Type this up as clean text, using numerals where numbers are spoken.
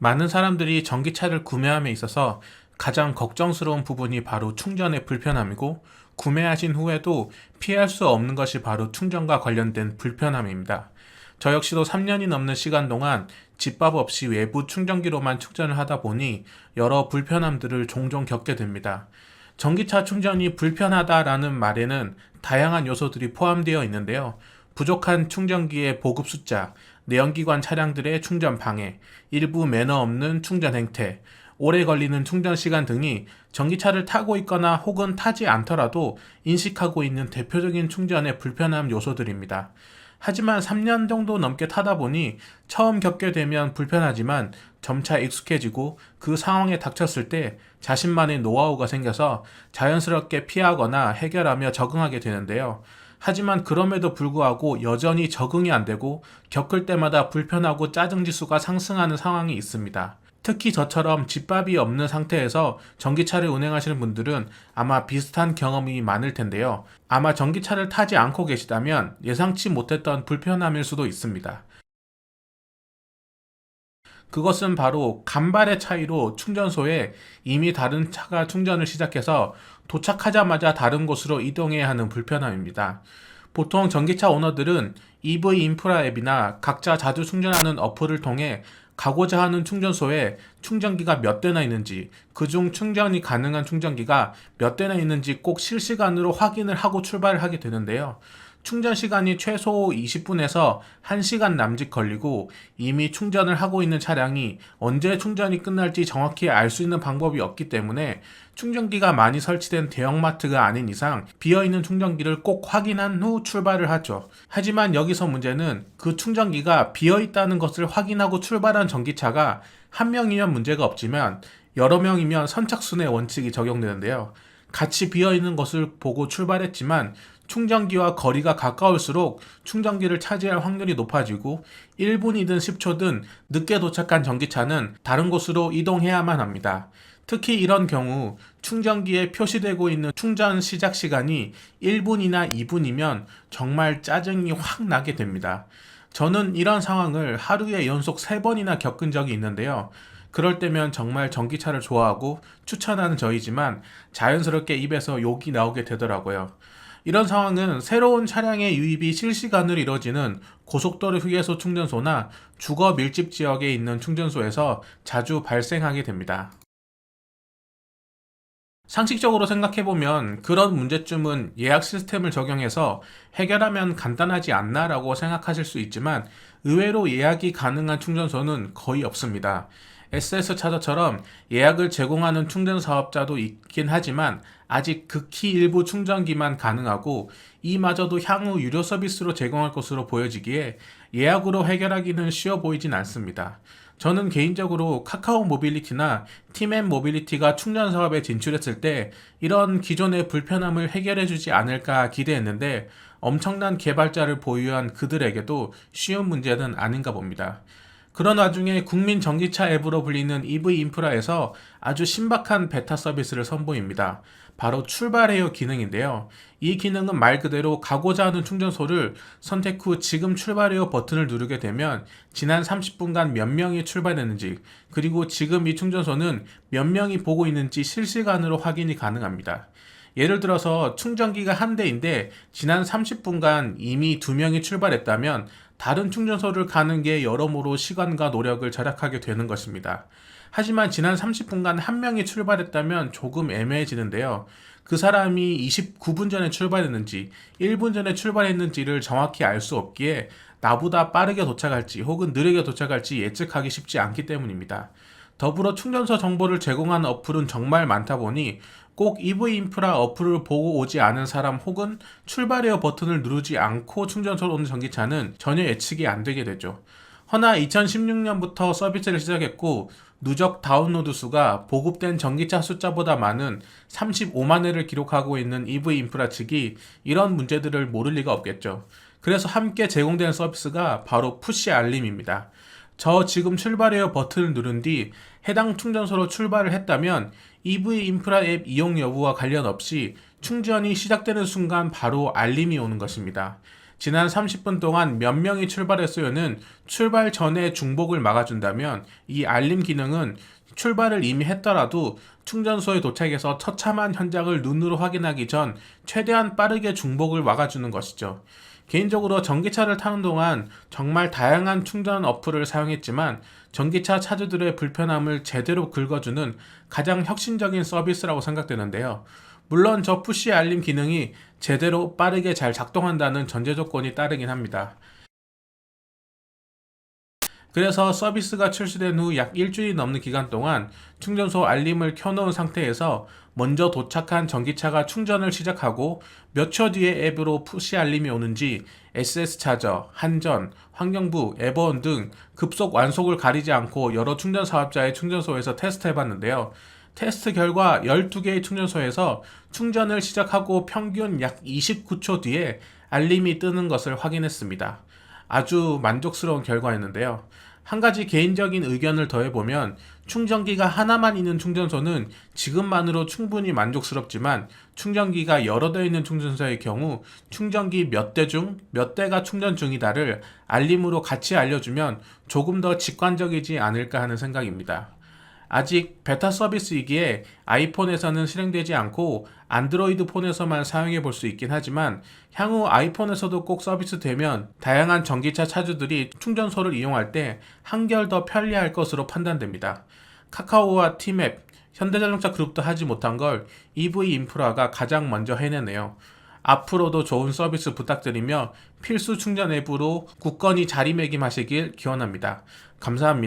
많은 사람들이 전기차를 구매함에 있어서 가장 걱정스러운 부분이 바로 충전의 불편함이고, 구매하신 후에도 피할 수 없는 것이 바로 충전과 관련된 불편함입니다. 저 역시도 3년이 넘는 시간 동안 집밥 없이 외부 충전기로만 충전을 하다 보니 여러 불편함들을 종종 겪게 됩니다. 전기차 충전이 불편하다라는 말에는 다양한 요소들이 포함되어 있는데요. 부족한 충전기의 보급 숫자, 내연기관 차량들의 충전 방해, 일부 매너 없는 충전 행태, 오래 걸리는 충전 시간 등이 전기차를 타고 있거나 혹은 타지 않더라도 인식하고 있는 대표적인 충전의 불편함 요소들입니다. 하지만 3년 정도 넘게 타다 보니 처음 겪게 되면 불편하지만 점차 익숙해지고 그 상황에 닥쳤을 때 자신만의 노하우가 생겨서 자연스럽게 피하거나 해결하며 적응하게 되는데요. 하지만 그럼에도 불구하고 여전히 적응이 안 되고 겪을 때마다 불편하고 짜증 지수가 상승하는 상황이 있습니다. 특히 저처럼 집밥이 없는 상태에서 전기차를 운행하시는 분들은 아마 비슷한 경험이 많을 텐데요. 아마 전기차를 타지 않고 계시다면 예상치 못했던 불편함일 수도 있습니다. 그것은 바로 간발의 차이로 충전소에 이미 다른 차가 충전을 시작해서 도착하자마자 다른 곳으로 이동해야 하는 불편함입니다. 보통 전기차 오너들은 EV 인프라 앱이나 각자 자주 충전하는 어플을 통해 가고자 하는 충전소에 충전기가 몇 대나 있는지, 그중 충전이 가능한 충전기가 몇 대나 있는지 꼭 실시간으로 확인을 하고 출발을 하게 되는데요. 충전 시간이 최소 20분에서 1시간 남짓 걸리고 이미 충전을 하고 있는 차량이 언제 충전이 끝날지 정확히 알 수 있는 방법이 없기 때문에 충전기가 많이 설치된 대형마트가 아닌 이상 비어있는 충전기를 꼭 확인한 후 출발을 하죠. 하지만 여기서 문제는 그 충전기가 비어있다는 것을 확인하고 출발한 전기차가 한 명이면 문제가 없지만 여러 명이면 선착순의 원칙이 적용되는데요. 같이 비어있는 것을 보고 출발했지만 충전기와 거리가 가까울수록 충전기를 차지할 확률이 높아지고 1분이든 10초든 늦게 도착한 전기차는 다른 곳으로 이동해야만 합니다. 특히 이런 경우 충전기에 표시되고 있는 충전 시작 시간이 1분이나 2분이면 정말 짜증이 확 나게 됩니다. 저는 이런 상황을 하루에 연속 3번이나 겪은 적이 있는데요. 그럴 때면 정말 전기차를 좋아하고 추천하는 저이지만 자연스럽게 입에서 욕이 나오게 되더라고요. 이런 상황은 새로운 차량의 유입이 실시간으로 이뤄지는 고속도로 휴게소 충전소나 주거 밀집 지역에 있는 충전소에서 자주 발생하게 됩니다. 상식적으로 생각해보면 그런 문제점은 예약 시스템을 적용해서 해결하면 간단하지 않나라고 생각하실 수 있지만 의외로 예약이 가능한 충전소는 거의 없습니다. SS 차저처럼 예약을 제공하는 충전 사업자도 있긴 하지만 아직 극히 일부 충전기만 가능하고 이마저도 향후 유료 서비스로 제공할 것으로 보여지기에 예약으로 해결하기는 쉬워 보이진 않습니다. 저는 개인적으로 카카오 모빌리티나 팀앤 모빌리티가 충전 사업에 진출했을 때 이런 기존의 불편함을 해결해주지 않을까 기대했는데 엄청난 개발자를 보유한 그들에게도 쉬운 문제는 아닌가 봅니다. 그런 와중에 국민 전기차 앱으로 불리는 EV 인프라에서 아주 신박한 베타 서비스를 선보입니다. 바로 출발해요 기능인데요. 이 기능은 말 그대로 가고자 하는 충전소를 선택 후 지금 출발해요 버튼을 누르게 되면 지난 30분간 몇 명이 출발했는지, 그리고 지금 이 충전소는 몇 명이 보고 있는지 실시간으로 확인이 가능합니다. 예를 들어서 충전기가 한 대인데 지난 30분간 이미 2명이 출발했다면 다른 충전소를 가는 게 여러모로 시간과 노력을 절약하게 되는 것입니다. 하지만 지난 30분간 한 명이 출발했다면 조금 애매해지는데요. 그 사람이 29분 전에 출발했는지 1분 전에 출발했는지를 정확히 알 수 없기에 나보다 빠르게 도착할지 혹은 느리게 도착할지 예측하기 쉽지 않기 때문입니다. 더불어 충전소 정보를 제공하는 어플은 정말 많다 보니 꼭 EV 인프라 어플을 보고 오지 않은 사람 혹은 출발해요 버튼을 누르지 않고 충전소로 오는 전기차는 전혀 예측이 안 되게 되죠. 허나 2016년부터 서비스를 시작했고 누적 다운로드 수가 보급된 전기차 숫자보다 많은 35만 회를 기록하고 있는 EV 인프라 측이 이런 문제들을 모를 리가 없겠죠. 그래서 함께 제공되는 서비스가 바로 푸시 알림입니다. 저 지금 출발해요 버튼을 누른 뒤 해당 충전소로 출발을 했다면 EV 인프라 앱 이용 여부와 관련 없이 충전이 시작되는 순간 바로 알림이 오는 것입니다. 지난 30분 동안 몇 명이 출발했어요는 출발 전에 중복을 막아준다면, 이 알림 기능은 출발을 이미 했더라도 충전소에 도착해서 처참한 현장을 눈으로 확인하기 전 최대한 빠르게 중복을 막아주는 것이죠. 개인적으로 전기차를 타는 동안 정말 다양한 충전 어플을 사용했지만 전기차 차주들의 불편함을 제대로 긁어주는 가장 혁신적인 서비스라고 생각되는데요. 물론 저 푸시 알림 기능이 제대로 빠르게 잘 작동한다는 전제 조건이 따르긴 합니다. 그래서 서비스가 출시된 후 약 일주일이 넘는 기간 동안 충전소 알림을 켜놓은 상태에서 먼저 도착한 전기차가 충전을 시작하고 몇 초 뒤에 앱으로 푸시 알림이 오는지 SS차저, 한전, 환경부, 에버원 등 급속 완속을 가리지 않고 여러 충전 사업자의 충전소에서 테스트해봤는데요. 테스트 결과 12개의 충전소에서 충전을 시작하고 평균 약 29초 뒤에 알림이 뜨는 것을 확인했습니다. 아주 만족스러운 결과였는데요. 한 가지 개인적인 의견을 더해보면 충전기가 하나만 있는 충전소는 지금만으로 충분히 만족스럽지만 충전기가 여러 대 있는 충전소의 경우 충전기 몇 대 중 몇 대가 충전 중이다를 알림으로 같이 알려주면 조금 더 직관적이지 않을까 하는 생각입니다. 아직 베타 서비스이기에 아이폰에서는 실행되지 않고 안드로이드 폰에서만 사용해 볼 수 있긴 하지만 향후 아이폰에서도 꼭 서비스되면 다양한 전기차 차주들이 충전소를 이용할 때 한결 더 편리할 것으로 판단됩니다. 카카오와 티맵, 현대자동차 그룹도 하지 못한 걸 EV 인프라가 가장 먼저 해내네요. 앞으로도 좋은 서비스 부탁드리며 필수 충전 앱으로 굳건히 자리매김하시길 기원합니다. 감사합니다.